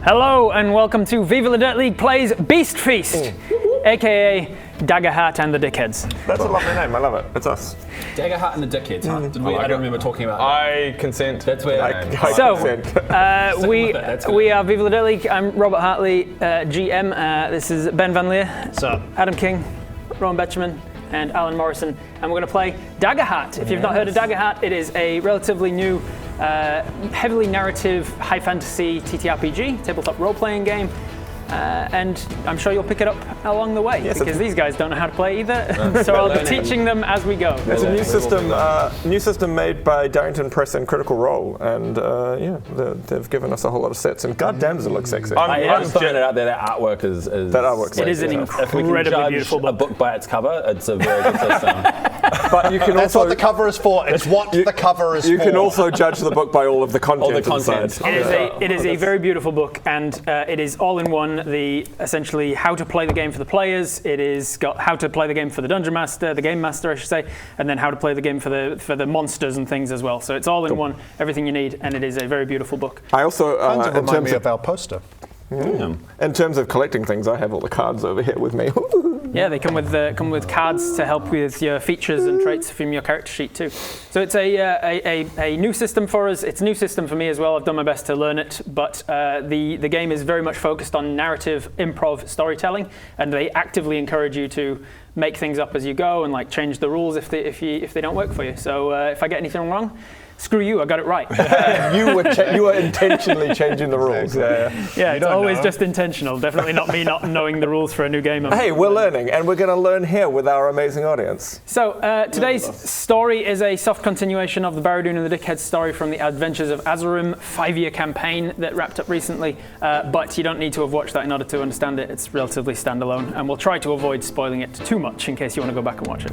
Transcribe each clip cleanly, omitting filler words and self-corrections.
Hello and welcome to Viva la Dirt League Plays Beast Feast, aka Daggerheart and the Dickheads. That's a lovely name, I love it. It's us. Daggerheart and the Dickheads, huh? I don't remember talking about that. I consent. That's where we are Viva la Dirt League. I'm Robert Hartley, GM. This is Ben Van Leer, Adam King, Rowan Betcherman, and Alan Morrison. And we're going to play Daggerheart. If you've not heard of Daggerheart, it is a relatively new, heavily narrative, high fantasy TTRPG, tabletop role-playing game. And I'm sure you'll pick it up along the way, because these guys don't know how to play either. So I'll be teaching them as we go. It's a new system made by Darrington Press and Critical Role, and they've given us a whole lot of sets. And goddamn, does it look sexy! I'm just throwing it out there. That artwork is that artwork's it is an incredibly beautiful book. A book by its cover, it's a very good system. But you can That's what the cover is for. It's what the cover is for. You can also judge the book by all of the content. It is a very beautiful book, and it is all in one. Essentially how to play the game for the players. It is got how to play the game for the dungeon master, the game master, I should say, and then how to play the game for the monsters and things as well. So it's all in one, everything you need, and it is a very beautiful book. I also, in terms of our poster. In terms of collecting things, I have all the cards over here with me. Yeah, they come with cards to help with your features and traits from your character sheet too. So it's a new system for us. It's a new system for me as well. I've done my best to learn it, but the game is very much focused on narrative, improv, storytelling, and they actively encourage you to make things up as you go and like change the rules if they don't work for you. So if I get anything wrong, screw you, I got it right. You were intentionally changing the rules. Yeah, it's always just intentional. Definitely not me not knowing the rules for a new game. Hey, we're learning, and we're going to learn here with our amazing audience. So today's story is a soft continuation of the Barad-dûn and the Dickheads story from the Adventures of Azerim 5-year campaign that wrapped up recently, but you don't need to have watched that in order to understand it. It's relatively standalone, and we'll try to avoid spoiling it too much in case you want to go back and watch it.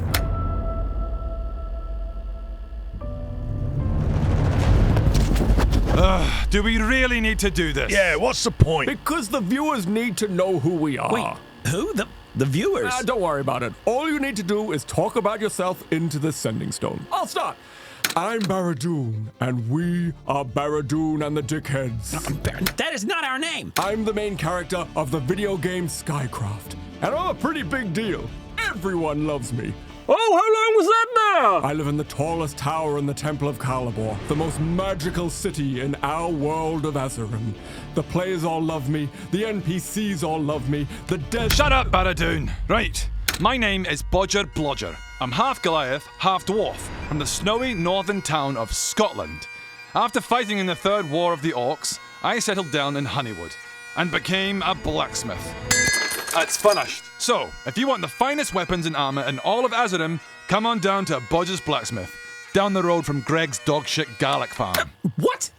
Do we really need to do this? Yeah, what's the point? Because the viewers need to know who we are. Wait, who? The viewers? Don't worry about it. All you need to do is talk about yourself into the sending stone. I'll start. I'm Barad-dûn, and we are Barad-dûn and the Dickheads. That is not our name. I'm the main character of the video game Skycraft, and I'm a pretty big deal. Everyone loves me. Oh, how long was that now? I live in the tallest tower in the Temple of Calibor, the most magical city in our world of Azerim. The players all love me, the NPCs all love me, the dead— Shut up, Barad-dûn. Right. My name is Bodger Blodger. I'm half Goliath, half dwarf, from the snowy northern town of Scotland. After fighting in the Third War of the Orcs, I settled down in Honeywood and became a blacksmith. It's finished. So, if you want the finest weapons and armor in all of Azerim, come on down to Bodger's Blacksmith, down the road from Greg's dogshit garlic farm. What?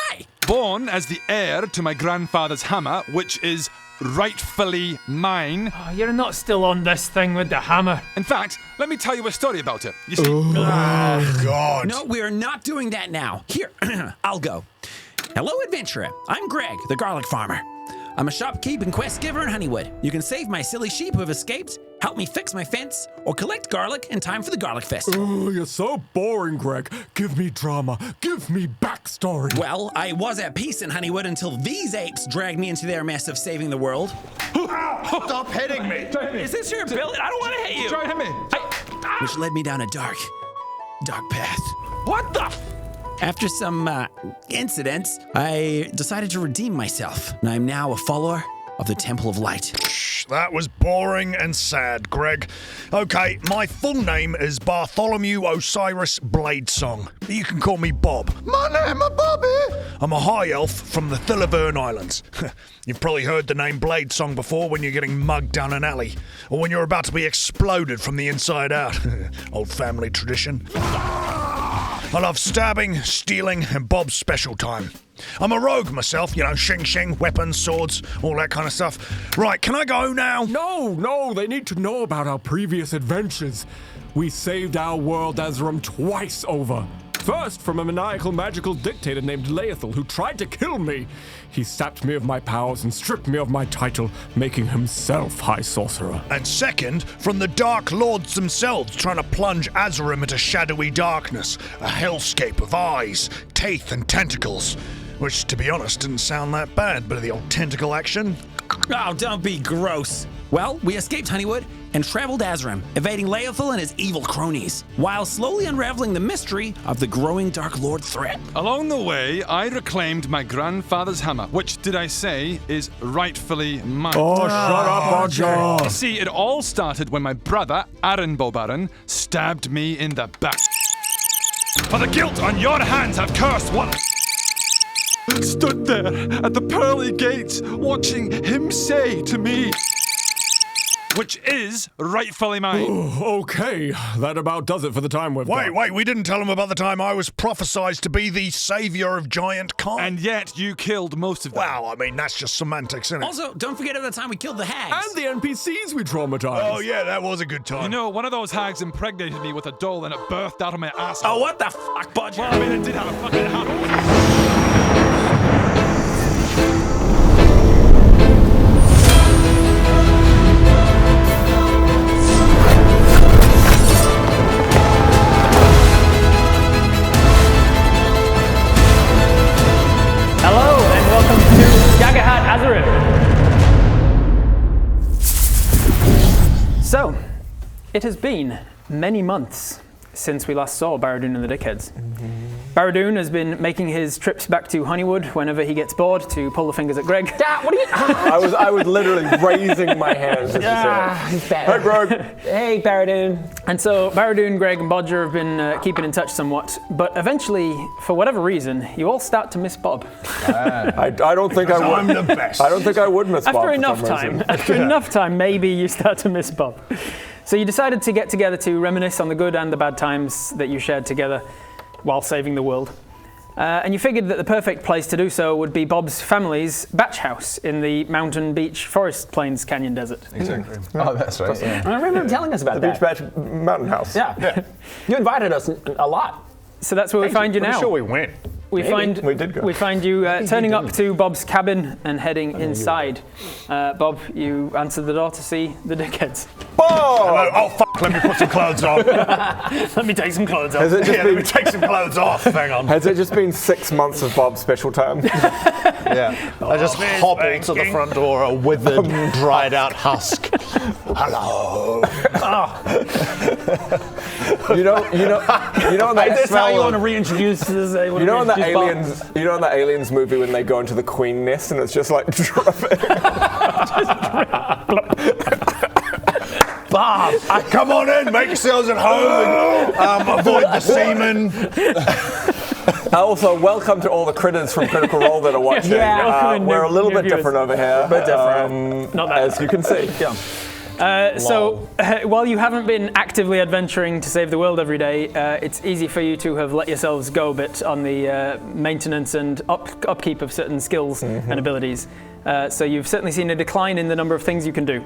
Hey! Born as the heir to my grandfather's hammer, which is rightfully mine. Oh, you're not still on this thing with the hammer. In fact, let me tell you a story about it. You see, Oh, God. No, we are not doing that now. Here, I'll go. Hello, adventurer. I'm Greg, the garlic farmer. I'm a shopkeep and quest giver in Honeywood. You can save my silly sheep who have escaped, help me fix my fence, or collect garlic in time for the Garlic Fest. Oh, you're so boring, Greg. Give me drama. Give me backstory. Well, I was at peace in Honeywood until these apes dragged me into their mess of saving the world. Stop hitting me. Is this your ability? I don't want to hit you. try to hit me. Which led me down a dark path. What the? After some incidents, I decided to redeem myself, and I'm now a follower of the Temple of Light. That was boring and sad, Greg. Okay, my full name is Bartholomew Osiris Bladesong. You can call me Bob. My name is Bobby. I'm a high elf from the Thillaverne Islands. You've probably heard the name Bladesong before when you're getting mugged down an alley, or when you're about to be exploded from the inside out. Old family tradition. I love stabbing, stealing, and Bob's special time. I'm a rogue myself, you know, shing, weapons, swords, all that kind of stuff. Right, can I go now? No, they need to know about our previous adventures. We saved our world Azerim twice over. First, from a maniacal magical dictator named Laethal who tried to kill me. He sapped me of my powers and stripped me of my title, making himself High Sorcerer. And second, from the Dark Lords themselves trying to plunge Azerim into shadowy darkness, a hellscape of eyes, teeth, and tentacles. Which, to be honest, didn't sound that bad, but the old tentacle action. Oh, don't be gross. Well, we escaped Honeywood and traveled Azerim, evading Leothil and his evil cronies, while slowly unraveling the mystery of the growing Dark Lord threat. Along the way, I reclaimed my grandfather's hammer, which, did I say, is rightfully mine. Oh, shut up, Roger. You see, it all started when my brother, Aaron Bobaron, stabbed me in the back. For the guilt on your hands have cursed one. Stood there at the pearly gates, watching him say to me, which is rightfully mine. Okay, that about does it for the time we've got. Wait, we didn't tell him about the time I was prophesied to be the savior of giant Khan. And yet you killed most of them. Well, I mean, that's just semantics, isn't it? Also, don't forget about the time we killed the hags. And the NPCs we traumatized. Oh, yeah, that was a good time. You know, one of those hags impregnated me with a doll and it birthed out of my ass. Oh, what the fuck, Budge? Well, I mean, it did have a fucking hat. Hello and welcome to Daggerheart Azerim. So, it has been many months since we last saw Barad-dûn and the Dickheads. Barad-dûn has been making his trips back to Honeywood whenever he gets bored to pull the fingers at Greg. What are you? I was literally raising my hands. As you said. Hey, Greg. Hey, Barad-dûn. And so Barad-dûn, Greg, and Bodger have been keeping in touch somewhat, but eventually, for whatever reason, you all start to miss Bob. I don't think I would. I'm the best. I don't think I would miss Bob. After enough time, maybe you start to miss Bob. So you decided to get together to reminisce on the good and the bad times that you shared together while saving the world. And you figured that the perfect place to do so would be Bob's family's batch house in the mountain, beach, forest, plains, canyon desert. Exactly. Oh, that's right. Yeah. I remember him telling us about The that. Beach Batch Mountain House. Yeah. You invited us a lot. So that's where we find you I'm now. sure we went. We find you turning up to Bob's cabin and heading inside. Bob, you answered the door to see the Dickheads. Hello. Oh, fuck, let me put some clothes on. Let me take some clothes off. Has it just Let been? me take some clothes off. Hang on. Has it just been 6 months of Bob's special time? Yeah. I just hobble to the front door, a withered, dried out husk. Hello. You know that That's smell how you of- want to reintroduce this. You know in the Aliens, in the Aliens movie when they go into the Queen nest and it's just like dripping. Bob. Come on in, make yourselves at home. And, avoid the semen. Also, welcome to all the critters from Critical Role that are watching. Yeah, welcome in we're a little new bit viewers. different over here. Bit different. Not that as you can see. So, while you haven't been actively adventuring to save the world every day, it's easy for you to have let yourselves go a bit on the maintenance and upkeep of certain skills and abilities. So you've certainly seen a decline in the number of things you can do,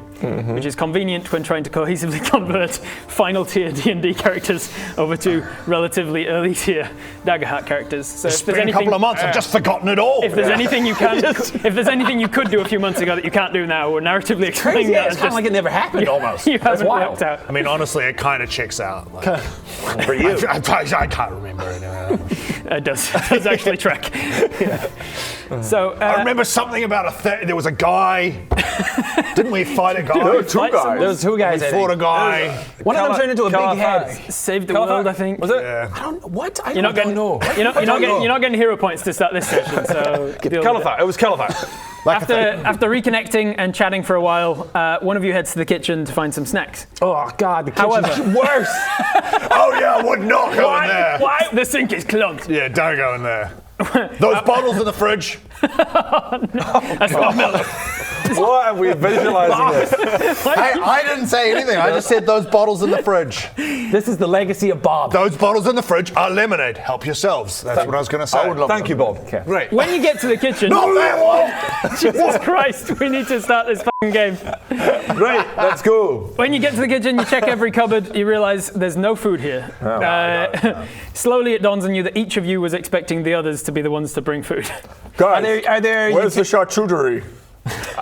which is convenient when trying to cohesively convert final tier D&D characters over to relatively early tier Daggerheart characters. So It's been a couple of months, I've just forgotten it all. if there's anything you can, if there's anything you could do a few months ago that you can't do now, we're narratively explaining Crazy. that. It's kind of like it never happened almost. You haven't wild. worked out. I mean, honestly, it kind of checks out. Like, for you. I can't remember it. It does actually track. So I remember something about there was a guy. Didn't we fight a guy? There were two Fight guys. someone? There was two guys. We I fought a think. guy. One of them turned into a big head. saved the world, I think. Was it? Yeah. I don't. What? I You're not don't getting know. you're not getting hero points to start this session. So deal with it. Caliphate. It was Caliphate. After reconnecting and chatting for a while, one of you heads to the kitchen to find some snacks. Oh God, the kitchen's However- worse. Oh yeah, I would not go in there. Why? The sink is clogged. Yeah, don't go in there. Those bottles in the fridge. That's not milk. Why are we visualizing this? I didn't say anything. I just said those bottles in the fridge. This is the legacy of Bob. Those bottles in the fridge are lemonade. Help yourselves. That's what I was going to say. I would love Thank you, Bob. Right. When you get to the kitchen, Not that one. Jesus Christ, we need to start this fucking game. Great. Let's go. When you get to the kitchen, you check every cupboard, you realize there's no food here. Slowly it dawns on you that each of you was expecting the others to be the ones to bring food. Guys, Are there? where's the charcuterie?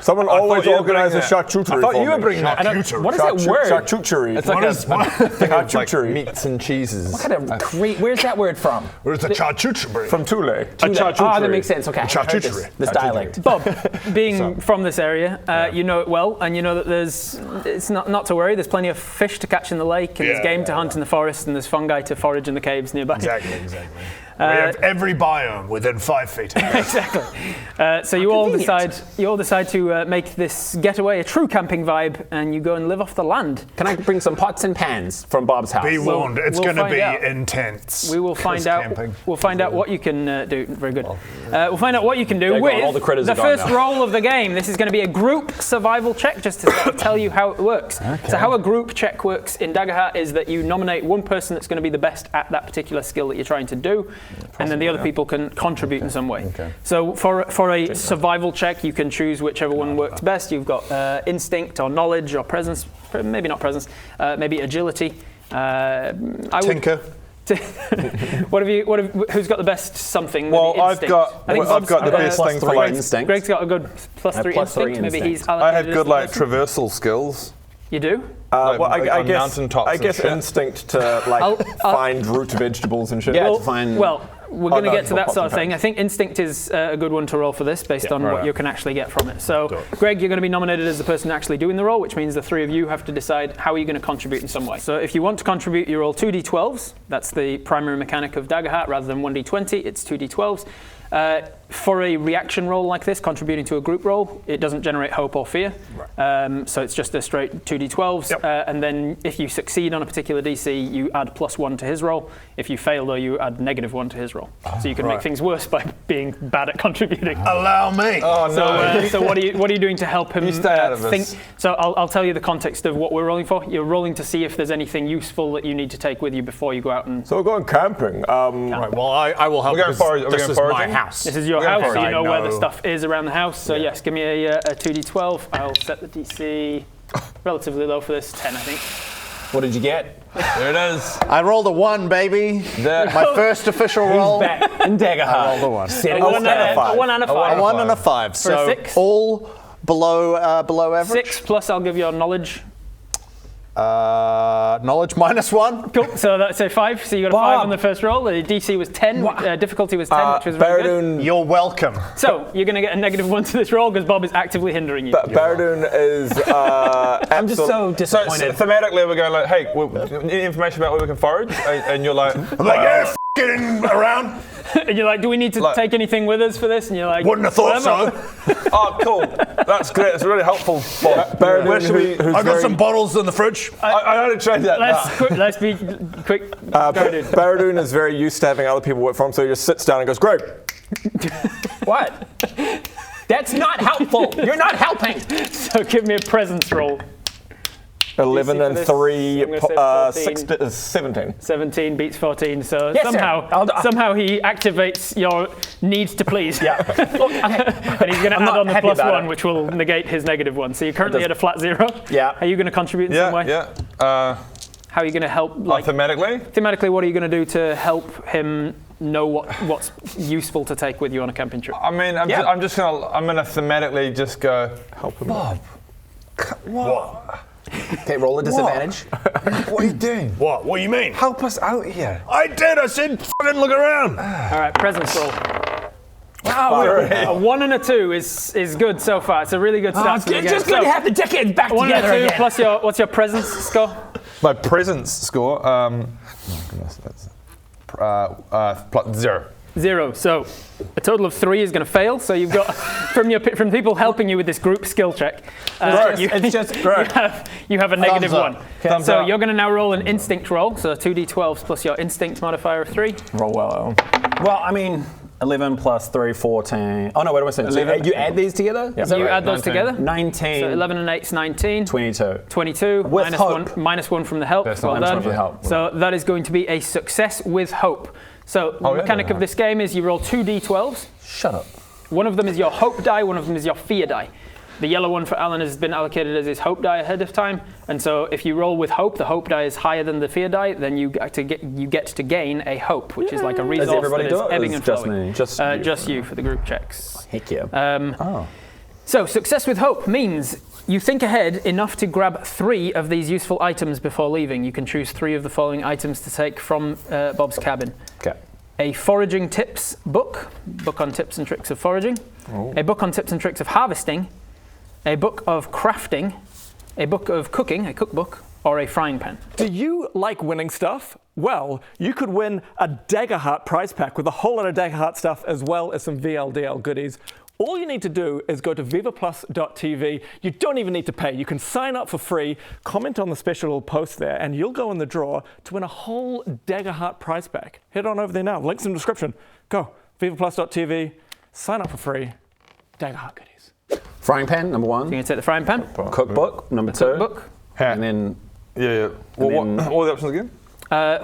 Someone always you were organize a bringing it. charcuterie. I thought for you were me. bringing that. What is that word? Charcuterie. It's like a thing of like Charcuterie. meats and cheeses. What kind of where's that word from? Where's the charcuterie? From Thule. Oh, that makes sense. Okay. Charcuterie. This dialect. Bob, being from this area, you know it well, and you know that it's not to worry. There's plenty of fish to catch in the lake, and there's game to hunt in the forest, and there's fungi to forage in the caves nearby. Exactly. We have every biome within 5 feet. Exactly. So you all decide to make this getaway a true camping vibe, and you go and live off the land. Can I bring some pots and pans from Bob's house? Be warned, it's we'll going to find be out. intense. We will find out. Camping. We'll find out what you can do. Very good. We'll find out what you can do They're with gone. All the critters the are gone first now. roll of the game. This is going to be a group survival check, just to sort of tell you how it works. So how a group check works in Daggerheart is that you nominate one person that's going to be the best at that particular skill that you're trying to do, and then the other people can contribute in some way. So for a survival check, you can choose whichever one works best. You've got instinct or knowledge or presence, maybe not presence, maybe agility. Tinker. Who's got the best something? Well, Maybe instinct. I've got the best thing for like. instinct. Greg's got a good +3 instinct. Maybe he's allocated I have as good the like person. traversal skills. You do? Well, I on guess mountaintops I and guess shit. instinct to like find root vegetables and shit. Yeah, Well, to find. we're going to no, get to for that pots sort and of thing. pans. I think instinct is a good one to roll for this, based on what you can actually get from it. So, Greg, you're going to be nominated as the person actually doing the roll, which means the three of you have to decide how are you going to contribute in some way. So, if you want to contribute, you roll 2d12s. That's the primary mechanic of Daggerheart. Rather than 1d20, it's 2d12s. For a reaction roll like this, contributing to a group roll, it doesn't generate hope or fear. So it's just a straight 2d12s. And then if you succeed on a particular DC, you add +1 to his roll. If you fail, though, you add -1 to his roll. So you can make things worse by being bad at contributing. Allow me. Oh no! So what are you doing to help him You stay out of think? this. So I'll tell you the context of what we're rolling for. You're rolling to see if there's anything useful that you need to take with you before you go out and. So we're going camping. Right, well, I will help. We're going because forward- are we This going is my foraging? house. This is your We're going house, for so it. you know where the know. stuff is around the house. So yes, give me a 2d12. I'll set the DC relatively low for this, 10 I think. What did you get? There it is. I rolled a 1, baby. My first official roll. Back in Daggerheart. I rolled a 1. A 1 and a 5. A 1 and a 5. For a So 6? all below average. 6 plus I'll give your knowledge. Knowledge -1. Cool. So that's a 5. So you got a 5 on the first roll. The DC was 10. Difficulty was 10, which was very good. Baradun, You're welcome. So you're going to get a -1 to this roll because Bob is actively hindering you. Baradun is. I'm just so So disappointed. thematically, we're going like, hey, any information about where we can forage? And you're like, I'm like, yeah, f***ing around. And you're like, do we need to take anything with us for this? And you're like, Wouldn't have thought whatever. so. oh, cool. That's great. That's really helpful. Baradun, Where should we? who's I got very- some bottles in the fridge. I only tried that. Let's be quick. Go, dude. Baradun is very used to having other people work for him, so he just sits down and goes, "Greg, What? That's not helpful. You're not helping. So give me a presence roll. 11 for and this, 3, I'm gonna say 14. 17. 17 beats 14. So Yes, sir. somehow he activates your need to please. Yeah. Look, okay. And he's going to add not on the happy about +1, it. which will negate his -1. So you're currently at a flat 0. Yeah. Are you going to contribute in some way? Yeah. How are you going to help? Like Thematically? thematically, what are you going to do to help him know what's useful to take with you on a camping trip? I mean, I'm just gonna thematically just go help him. Bob, what? Okay, roll a disadvantage. What are you doing? What? What do you mean? Help us out here. I did. I said, f***ing look around. All right, presence roll. A 1 and a 2 is good so far. It's a really good start. It's just good to have the decades back 1 and together a 2 again. plus what's your presence score? My presence score. Oh goodness, that's +0. 0. So a total of 3 is going to fail. So you've got from people helping you with this group skill check. You have a -1. Thumbs So up. you're going to now roll an instinct roll. So 2d12s plus your instinct modifier of 3. Roll well. Well, I mean, 11 plus 3, 14. Oh, no, what am I saying? So 11. you add these together? Is that You right? add those together. 19. So 11 and 8 is 19. 22. 22. With minus hope. -1 from the help. That's Well not done. minus 1 from the help. So that is going to be a success with hope. So the mechanic of this game is you roll 2 d12s. Shut up. One of them is your hope die, one of them is your fear die. The yellow one for Alan has been allocated as his hope die ahead of time, and so if you roll with hope, the hope die is higher than the fear die, then you get to gain a hope, which is like a resource everybody that is do it, or ebbing is and just flowing. me? Just you. Just you for the group checks. Heck yeah. So, success with hope means you think ahead enough to grab 3 of these useful items before leaving. You can choose 3 of the following items to take from Bob's cabin. Okay. A foraging tips book on tips and tricks of foraging, a book on tips and tricks of harvesting, a book of crafting, a book of cooking, a cookbook, or a frying pan. Do you like winning stuff? Well, you could win a Daggerheart prize pack with a whole lot of Daggerheart stuff as well as some VLDL goodies. All you need to do is go to vivaplus.tv. You don't even need to pay. You can sign up for free, comment on the special post there, and you'll go in the draw to win a whole Daggerheart prize pack. Head on over there now. Links in the description. Go. vivaplus.tv. Sign up for free. Daggerheart goodies. Frying pan, number 1. You're going to take the frying pan? Cookbook, number 2. Cookbook. And then... Yeah. What were the options again?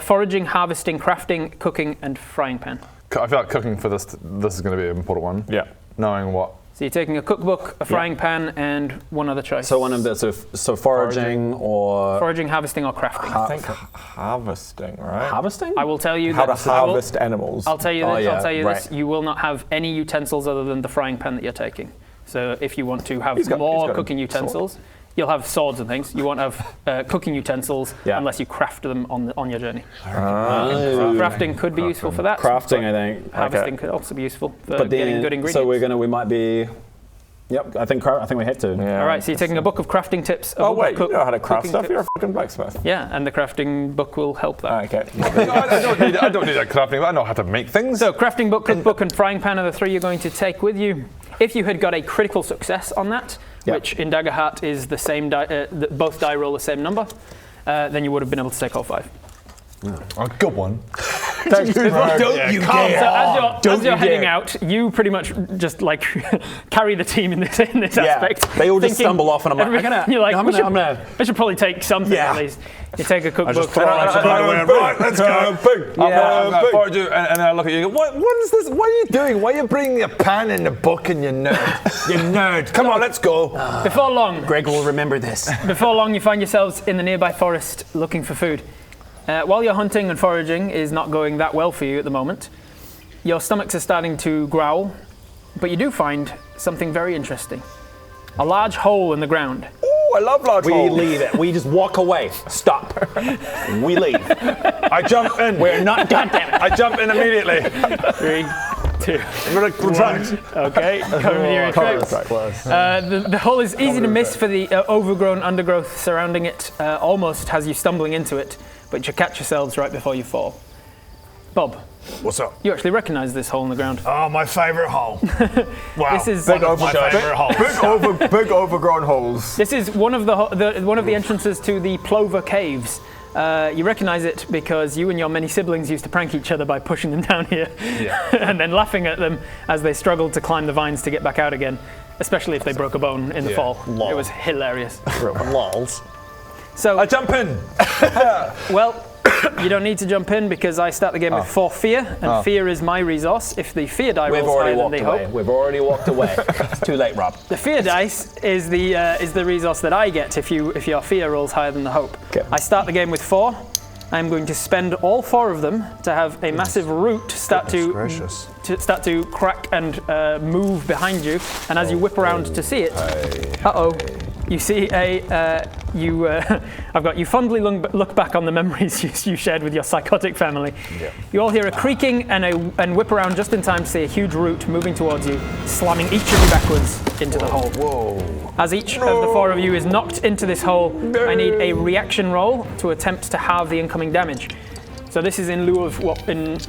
Foraging, harvesting, crafting, cooking, and frying pan. I feel like cooking for this is going to be an important one. Yeah. Knowing what. So you're taking a cookbook, a frying pan, and one other choice. So one of the so foraging or foraging, harvesting, or crafting. I think harvesting, right? Harvesting? I will tell you How that to harvest animals. I'll tell you this. yeah, I'll tell you right. this. You will not have any utensils other than the frying pan that you're taking. So if you want to have He's got more a cooking utensils, you'll have swords and things. You won't have cooking utensils unless you craft them on your journey. Crafting could be useful for that. Crafting, I think. Harvesting could also be useful for But getting then, good ingredients. so we might be. Yep, I think we have to. Yeah. All right, so you're taking a book of crafting tips. Oh wait, you know how to craft cooking stuff? tips. You're a fucking blacksmith. Yeah, and the crafting book will help that. Okay. I don't need that crafting, but I know how to make things. So crafting book, cookbook, and frying pan are the 3 you're going to take with you. If you had got a critical success on that, which in Daggerheart is the same die, both die roll the same number, then you would have been able to take all 5. A good one. Thanks, So as you're heading out, you pretty much just like carry the team in this aspect. They all just stumble off, and I'm like, I should probably take something at least. You take a cookbook. Right, let's go. And I look at you and go, what is this? What are you doing? Why are you bringing a pan and a book and you nerd? You nerd. Come on, let's go. Before long, Greg will remember this. Before long, you find yourselves in the nearby forest looking for food. While your hunting and foraging is not going that well for you at the moment, your stomachs are starting to growl, but you do find something very interesting. A large hole in the ground. Ooh, I love large holes. We leave it. We just walk away. Stop. We leave. I jump in. We're not. Goddamn it. I jump in immediately. 3, 2, Retract. Okay, coming with your retract. The hole is easy to miss for the overgrown undergrowth surrounding it, almost has you stumbling into it, but you catch yourselves right before you fall. Bob. What's up? You actually recognise this hole in the ground. Oh, my favourite hole. Wow. This is one of my favourite holes. Big overgrown holes. This is one of the entrances to the Clover Caves. You recognise it because you and your many siblings used to prank each other by pushing them down here and then laughing at them as they struggled to climb the vines to get back out again, especially if they broke a bone in the fall. Lol. It was hilarious. Lols. So I jump in. well, you don't need to jump in because I start the game with 4 fear, and fear is my resource. If the fear die rolls higher than the hope, We've already walked away. It's too late, Rob. the fear dice is the resource that I get if your fear rolls higher than the hope. Okay. I start the game with 4. I'm going to spend all 4 of them to have a massive root start to crack and move behind you, and as you whip around to see it, you see I've got you fondly look back on the memories you shared with your psychotic family. Yeah. You all hear a creaking and whip around just in time to see a huge root moving towards you, slamming each of you backwards into the hole. Whoa. As each of the 4 of you is knocked into this hole, I need a reaction roll to attempt to halve the incoming damage. So this is in lieu of what,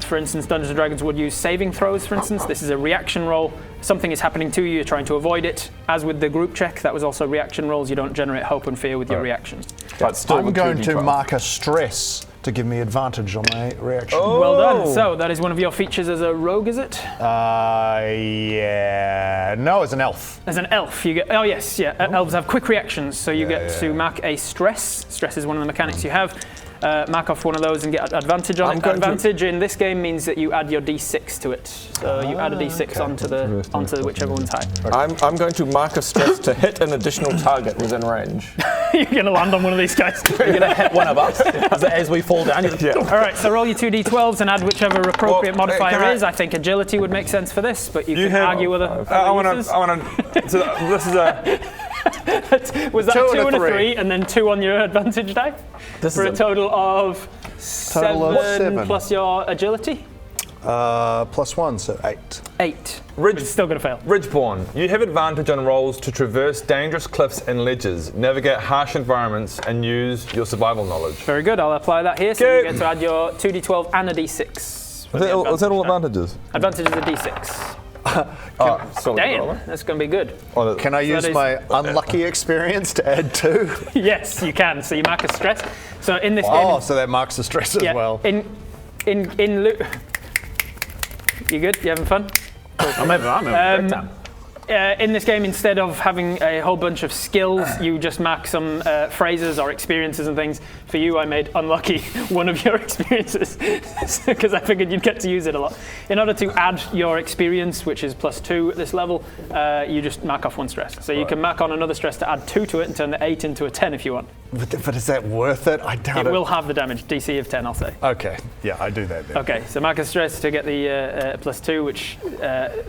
for instance, Dungeons & Dragons would use saving throws, for instance. This is a reaction roll. Something is happening to you, you're trying to avoid it. As with the group check, that was also reaction rolls. You don't generate hope and fear with your reactions. But still I'm with going 2d12. to mark a stress to give me advantage on my reaction. Well done. So that is one of your features as a rogue, is it? Yeah. No, as an elf. As an elf, you get. Oh yes, yeah. Elves have quick reactions, so you get to mark a stress. Stress is one of the mechanics you have. mark off one of those and get advantage on it. Advantage in this game means that you add your d6 to it. So you add a d6 onto whichever one's high. I'm going to mark a stress to hit an additional target within range. You're going to land on one of these guys. You're going to hit one of us as we fall down. All right, so roll your 2d12s and add whichever appropriate modifier is. I think agility would make sense for this, but you can argue with it. I want to. So this is a. Was that 2 and a 3 and then 2 on your advantage die? For a total of 7 plus your agility? +1, so 8. 8. Which is still going to fail. Ridgeborn, you have advantage on rolls to traverse dangerous cliffs and ledges, navigate harsh environments, and use your survival knowledge. Very good, I'll apply that here. So you get to add your 2d12 and a d6. Is that all advantages? Advantage is a d6. Damn, that's going to be good. Can I use my unlucky experience to add 2? Yes, you can. So you mark a stress. So in this game... Oh, so that marks the stress as well. You good? You having fun? I'm having a great time. In this game, instead of having a whole bunch of skills, you just mark some phrases or experiences and things. For you, I made unlucky one of your experiences because I figured you'd get to use it a lot. In order to add your experience, which is +2 at this level, you just mark off one stress. So you can mark on another stress to add 2 to it and turn the 8 into a 10 if you want. But is that worth it? I doubt it. It will have the damage, DC of 10, I'll say. Okay, yeah, I do that then. Okay, so mark a stress to get the +2, which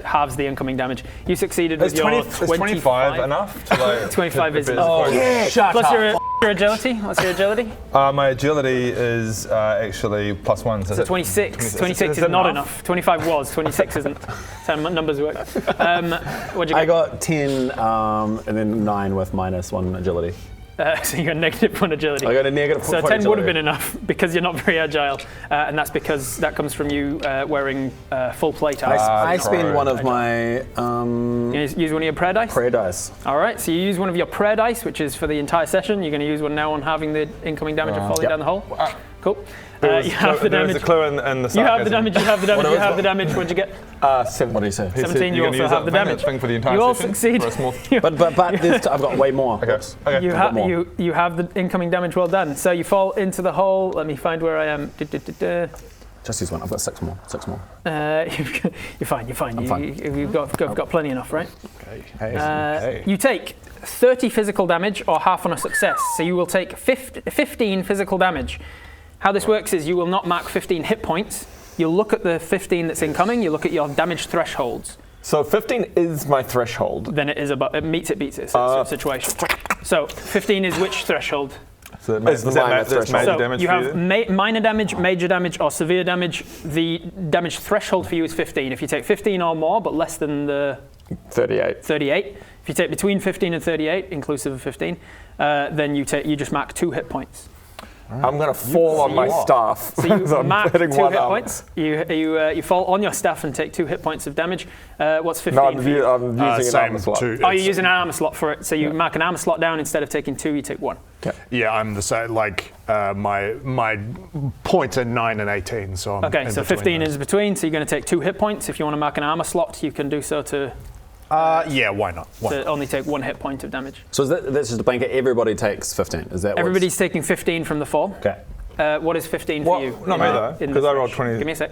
halves the incoming damage. You succeeded with your 25 enough? To like 25 is enough. Oh, yeah. Shut Plus up. your agility. What's your agility? My agility is actually +1. So 26. 26 is not enough. 25 was. 26 isn't. That's how numbers work. What'd you get? I got 10 and then 9 with -1 agility. So you got -1 agility. I got a negative. So 10 would have been enough because you're not very agile, and that's because that comes from you wearing full plate armor. I spend one of my. You use one of your prayer dice? Prayer dice. All right, so you use one of your prayer dice, which is for the entire session. You're going to use one now on having the incoming damage of falling down the hole. Cool. You have the damage. There's a clue in the You have the damage, you have the damage, you have the damage. What'd you get? 7. What do you say? 17, you also have the damage. Thing for the entire You all session? succeed. But I've got way more. Okay. You have the incoming damage. Well done. So you fall into the hole. Let me find where I am. Just use one. I've got 6 more. 6 more. You're fine. You're fine. You've got plenty enough, right? Okay. You take 30 physical damage or half on a success. So you will take 15 physical damage. How this works is you will not mark 15 hit points. You'll look at the 15 that's incoming. You look at your damage thresholds. So 15 is my threshold. Then it meets it, beats it. So it's a situation. So 15 is which threshold? So that's major damage you for have minor damage, major damage, or severe damage. The damage threshold for you is 15. If you take 15 or more, but less than the 38. 38. If you take between 15 and 38, inclusive of 15, then you just mark 2 hit points. I'm going to fall on my staff. So you mark 2 hit points. You fall on your staff and take 2 hit points of damage. What's 15? No, I'm using an armor slot. Oh, you're using an armor slot for it. So you mark an armor slot down. Instead of taking 2, you take 1. Yeah, I'm the same. Like my points are 9 and 18. So I'm okay. So 15 is between. So you're going to take 2 hit points. If you want to mark an armor slot, you can do so to. Yeah, why not? To only take 1 hit point of damage. So that's just a blanket. Everybody takes 15. Is that? Everybody's taking 15 from the fall. Okay. What is 15 for you? Not me though, because I rolled 20. Give me a sec.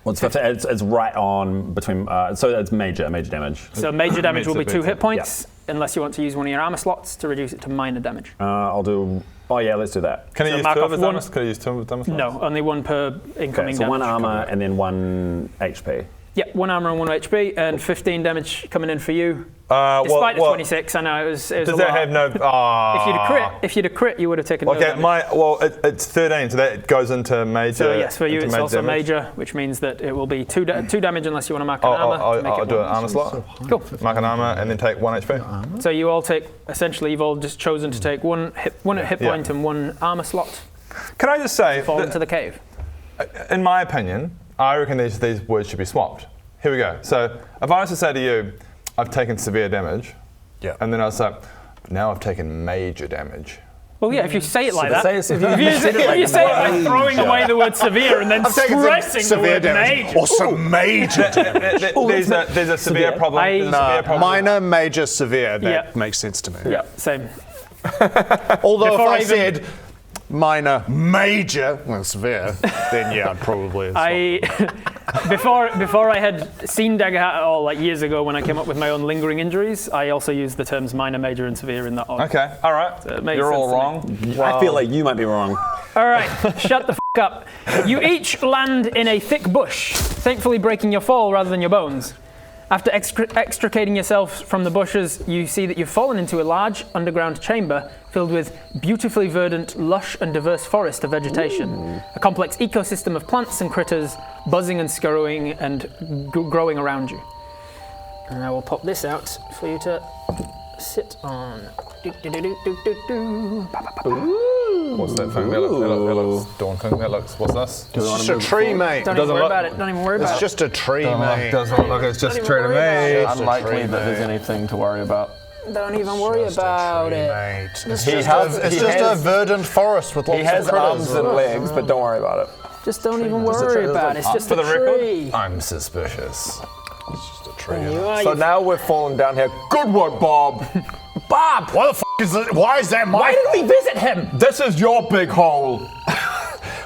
What's 15? It's right on between. So it's major damage. So major damage will be 2 hit points, unless you want to use one of your armor slots to reduce it to minor damage. I'll do. Oh yeah, let's do that. Can I use 2 of his armor? Can I use 2 of his armor slots? No, only 1 per incoming. So 1 armor and then 1 HP. Yeah, 1 armor and 1 HP, and 15 damage coming in for you. Despite the 26, I know it was does a that lot. have no? If you'd have crit, you would have taken. Okay, no damage. it's 13, so that goes into major. So yes, for you it's also damage. major, which means that it will be 2 damage unless you want to mark an armor. I'll do an armor slot. Cool. Mark an armor and then take 1 HP. So you all take essentially you've all just chosen to take 1 hit point and 1 armor slot. Can I just say? Fall into the cave. In my opinion, I reckon these words should be swapped. Here we go. So if I was to say to you, I've taken severe damage, and then I was like, now I've taken major damage. Well, yeah, if you say it like that, if you say it by throwing away the word severe and then stressing the word major. Or some major damage. There's a severe problem. Minor, major, severe. That makes sense to me. Yeah, same. Although if I said minor, major, well, severe, then yeah, I'd probably. Before I had seen Daggerheart at all, like years ago when I came up with my own lingering injuries, I also used the terms minor, major, and severe in that order. Okay, all right. So it makes You're sense all to me. wrong. I feel like you might be wrong. All right, shut the f*** up. You each land in a thick bush, thankfully breaking your fall rather than your bones. After extricating yourself from the bushes, you see that you've fallen into a large underground chamber filled with beautifully verdant, lush and diverse forest of vegetation. A complex ecosystem of plants and critters buzzing and scurrying and growing around you. And I will pop this out for you to sit on. What's that thing? That looks daunting. What's this? It's just a tree, mate. Don't even worry about it. Don't even worry about it. It's just a tree, mate. Doesn't look like it's just a tree to me. Unlikely that there's anything to worry about. Don't even worry about it. It's just a verdant forest with lots of critters. He has arms and legs, but don't worry about it. Just don't even worry about it. It's just a tree. I'm suspicious. It's just a tree. So now we're falling down here. Good one, Bob. Bob! Why the f*** is it? Why is that my... Why did we visit him? This is your big hole.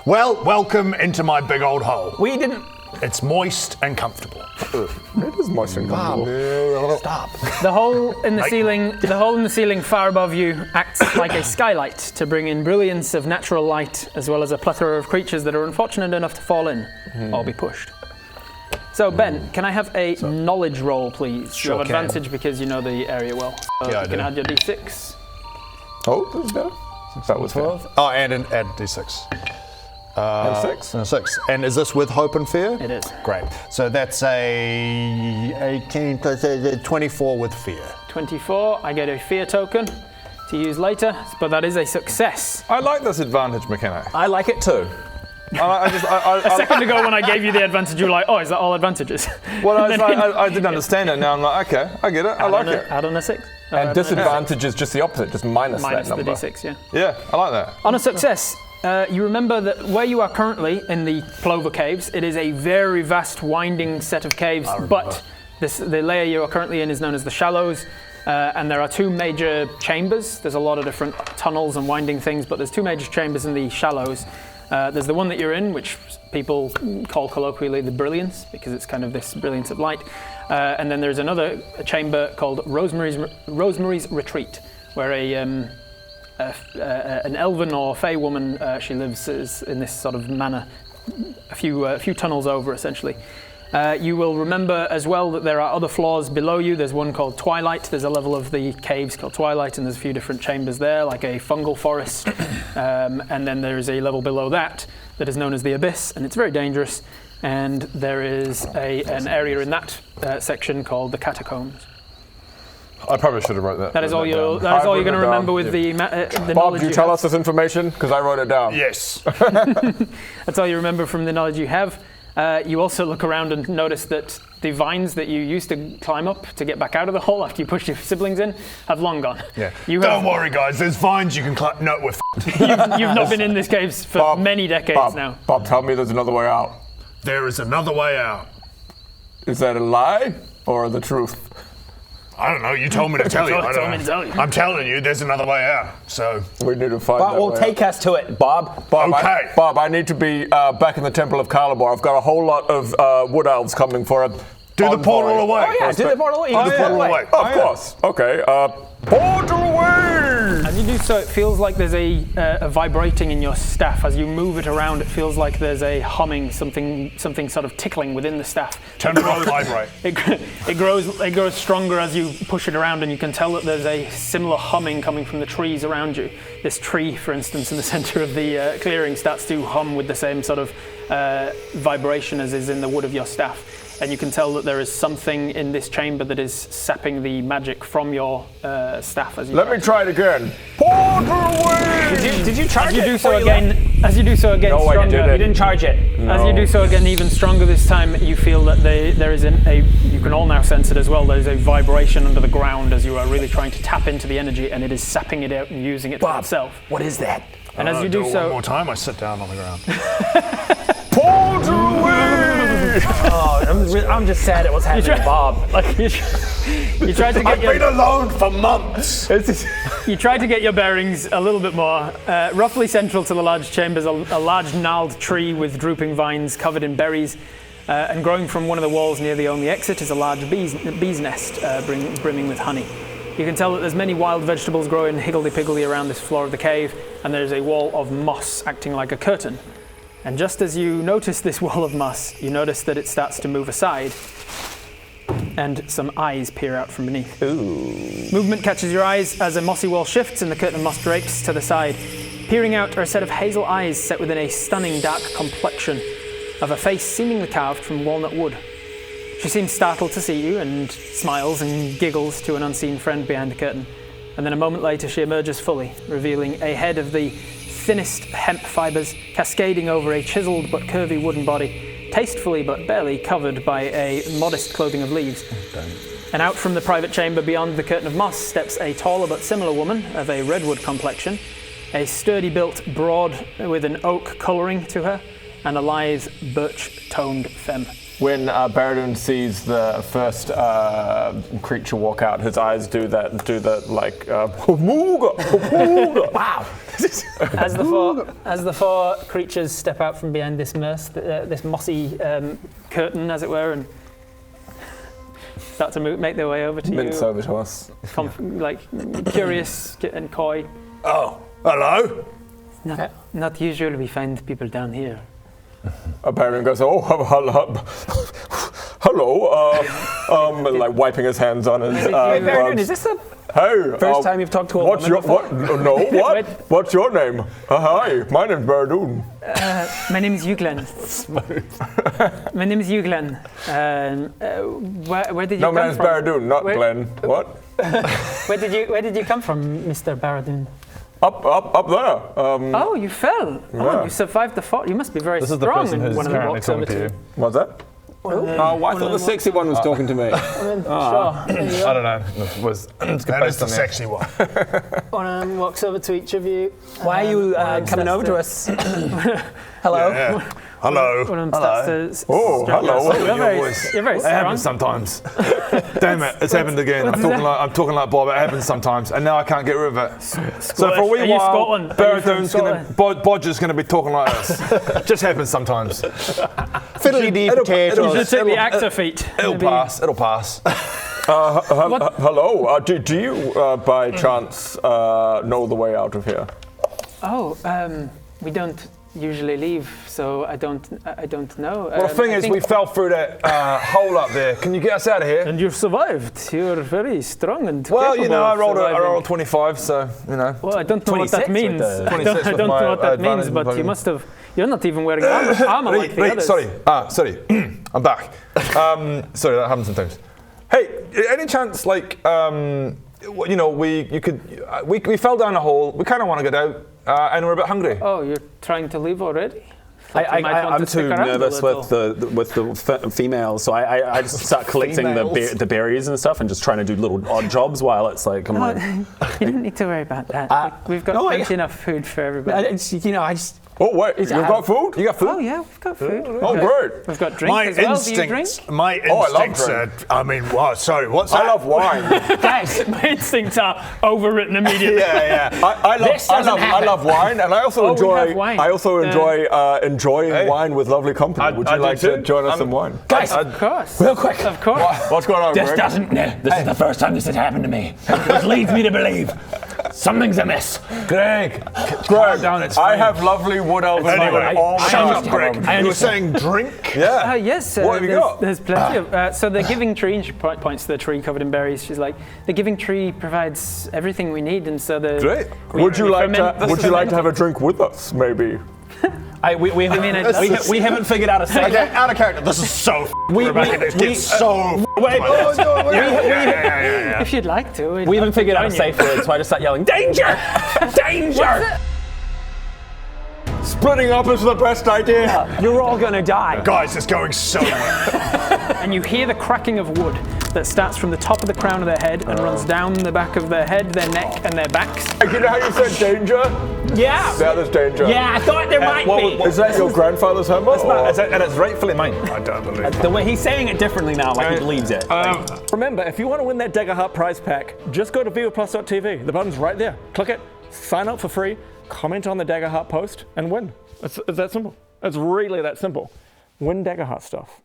Well, welcome into my big old hole. We didn't... It's moist and comfortable. It is moist and comfortable. Stop. The hole in the ceiling far above you acts like a skylight to bring in brilliance of natural light, as well as a plethora of creatures that are unfortunate enough to fall in or be pushed. So Ben, can I have a knowledge roll, please? Sure You have can. advantage because you know the area well. So Yeah, I you can do. add your d6. Oh, that's better. That was 12. Oh, and add d6. And 6. And a 6. And is this with hope and fear? It is. Great. So that's a 18 plus 24 with fear. 24. I get a fear token to use later, but that is a success. I like this advantage mechanic. I like it too. A second ago when I gave you the advantage, you were like, oh, is that all advantages? Well, I didn't understand it. Now I'm like, okay, I get it. I like it. Add on a 6. And disadvantage is just the opposite, just minus that Minus the number. d6, yeah. Yeah, I like that. On a success, you remember that where you are currently in the Clover Caves, it is a very vast, winding set of caves, but the layer you are currently in is known as the Shallows, and there are two major chambers. There's a lot of different tunnels and winding things, but there's two major chambers in the Shallows. There's the one that you're in, which people call colloquially the Brilliance, because it's kind of this brilliance of light. And then there's another chamber called Rosemary's Retreat, where an elven or fey woman, she lives in this sort of manor, a few tunnels over, essentially. You will remember as well that there are other floors below you. There's one called Twilight. There's a level of the caves called Twilight, and there's a few different chambers there, like a fungal forest. And then there's a level below that is known as the Abyss, and it's very dangerous. And there is an area in that section called the Catacombs. I probably should have wrote that. That is all you're I going wrote to it remember down. with the Bob, knowledge do you you tell have. us this information? Because I wrote it down. Yes. That's all you remember from the knowledge you have. You also look around and notice that the vines that you used to climb up to get back out of the hole after you pushed your siblings in have long gone. Yeah. Don't worry, guys. There's vines you can climb. No, we're You've not been in this cave for many decades now. Bob, tell me there's another way out. There is another way out. Is that a lie or the truth? I don't know. You told me to tell you. I Told don't me know. to tell you. I'm telling you, there's another way out. So We need to find But that we'll way take us to it, Bob. Bob, Okay. Bob, I need to be back in the Temple of Calabar. I've got a whole lot of wood elves coming for a do the portal away. Oh yeah, do the portal away. Do the portal away. Of course. Okay. Portal away! As you do so, it feels like there's a vibrating in your staff. As you move it around, it feels like there's a humming, something sort of tickling within the staff. Turn it on, vibrate. It grows stronger as you push it around, and you can tell that there's a similar humming coming from the trees around you. This tree, for instance, in the center of the clearing starts to hum with the same sort of vibration as is in the wood of your staff. And you can tell that there is something in this chamber that is sapping the magic from your staff as you Let me try it again. Portal away! Did you charge As you it? do so before you again, No, I stronger. didn't. You didn't charge it. As you do so again, even stronger this time, you feel that there is you can all now sense it as well, there's a vibration under the ground as you are really trying to tap into the energy, and it is sapping it out and using it for itself. What is that? And as you do One so, more time, I sit down on the ground. Portal away! I'm just sad it was happening to Bob. Like you tried to get I've been alone for months. You tried to get your bearings a little bit more. Roughly central to the large chamber is a large gnarled tree with drooping vines covered in berries. And growing from one of the walls near the only exit is a large bee's nest brimming with honey. You can tell that there's many wild vegetables growing higgledy-piggledy around this floor of the cave, and there's a wall of moss acting like a curtain. And just as you notice this wall of moss, you notice that it starts to move aside, and some eyes peer out from beneath. Ooh. Movement catches your eyes as a mossy wall shifts and the curtain of moss drapes to the side. Peering out are a set of hazel eyes set within a stunning dark complexion of a face seemingly carved from walnut wood. She seems startled to see you and smiles and giggles to an unseen friend behind the curtain. And then a moment later she emerges fully, revealing a head of the thinnest hemp fibers cascading over a chiseled but curvy wooden body, tastefully but barely covered by a modest clothing of leaves. And out from the private chamber beyond the curtain of moss steps a taller but similar woman of a redwood complexion, a sturdy-built broad with an oak colouring to her, and a lithe, birch-toned femme. When Baradun sees the first creature walk out, his eyes do that like mooga. Wow! As the four creatures step out from behind this this mossy curtain, as it were, and start to make their way over to Mince you, over to us. like curious and coy. Oh, hello. Not usually we find people down here. Baradun goes, oh, hello, like wiping his hands on his. Hey, Baradun, is this the first time you've talked to a woman before? What? What's your name? Hi, my name's Baradun. My name is Euglen. My name is Euglen. Where did you come from? No, my name's Baradun, not Glenn. What? Where did you come from, Mr. Baradun? Up there. Oh, you fell. Yeah. Oh, you survived the fall. You must be very strong. This is the person who's one of them currently walks over talking to you. What's that? Oh, I thought the sexy one was talking to me. Sure. I don't know. It was That is the sexy one. One of them walks over to each of you. Why are you coming over to us? Hello. Yeah. Hello. One of them starts to hello. You're very It strong. happens sometimes. Damn it, it's happened again. I'm talking like Bob. It happens sometimes, and now I can't get rid of it. So for a wee Are you while, Scotland? Are you from Baradun's Bodger's gonna be talking like this. Just happens sometimes. Fiddly-dee potatoes. You should take the actor feat. It'll Maybe- pass. It'll pass. Hello. Do you by chance know the way out of here? Oh, we don't usually leave, so I don't know. Well, the thing is, we fell through that hole up there. Can you get us out of here? And you've survived. You're very strong and Well, capable you know, I of rolled surviving. 25, so you know. Well, I don't know what that 26 means. with the- I 26 don't with know my what that means, advantage but you volume. must have. You're not even wearing armor like the others. Sorry. I'm back. Sorry, that happens sometimes. Hey, any chance, like, you know, we fell down a hole. We kind of want to get out, and we're a bit hungry. Oh, you're trying to leave already? Thought you might want I'm to stick too around a nervous little. with the females, so I just start collecting the berries and stuff and just trying to do little odd jobs while it's like, I'm like, You don't need to worry about that. We've got plenty enough food for everybody. Oh wait, you've got food? You got food? Oh yeah, we've got food. Oh great. We've got drink as well. Do you drink? My instincts drink. sorry, what's that? I love wine. Guys, my instincts are overwritten immediately. Yeah. I love wine, and I also we enjoy. have wine. I also enjoy enjoying wine with lovely company. Would you like to join us some wine? Guys, Of course. real quick. Of course. What's going on, This Greg? this is the first time this has happened to me, which leads me to believe something's amiss. Greg, Greg, down, it's I fine. have lovely wood elves. Anyway, all shut kinds up, of Greg. them. You were saying drink? Yeah. Yes, What have you there's, got? there's plenty of. So the Giving Tree, and she points to the tree covered in berries. She's like, the Giving Tree provides everything we need, and so the. Great. Would you like to have a drink with us, maybe? we haven't figured out a Okay, second. out of character. This is so Rebecca. This gets so. Wait, If you'd like to. we haven't figured out a safe word, so I just start yelling, danger! Danger! Splitting up is the best idea. You're all gonna die. Guys, it's going so well. And you hear the cracking of wood that starts from the top of the crown of their head and runs down the back of their head, their neck, and their backs. You know how you said danger? Yeah. Now there's danger. Yeah, I thought there might be. Is that your grandfather's hammer? And it's rightfully mine. I don't believe it. The way he's saying it differently now, like he believes it. Remember, if you want to win that Daggerheart prize pack, just go to vivaplus.tv. The button's right there. Click it, sign up for free, comment on the Daggerheart post, and win. It's that simple. It's really that simple. Win Daggerheart stuff.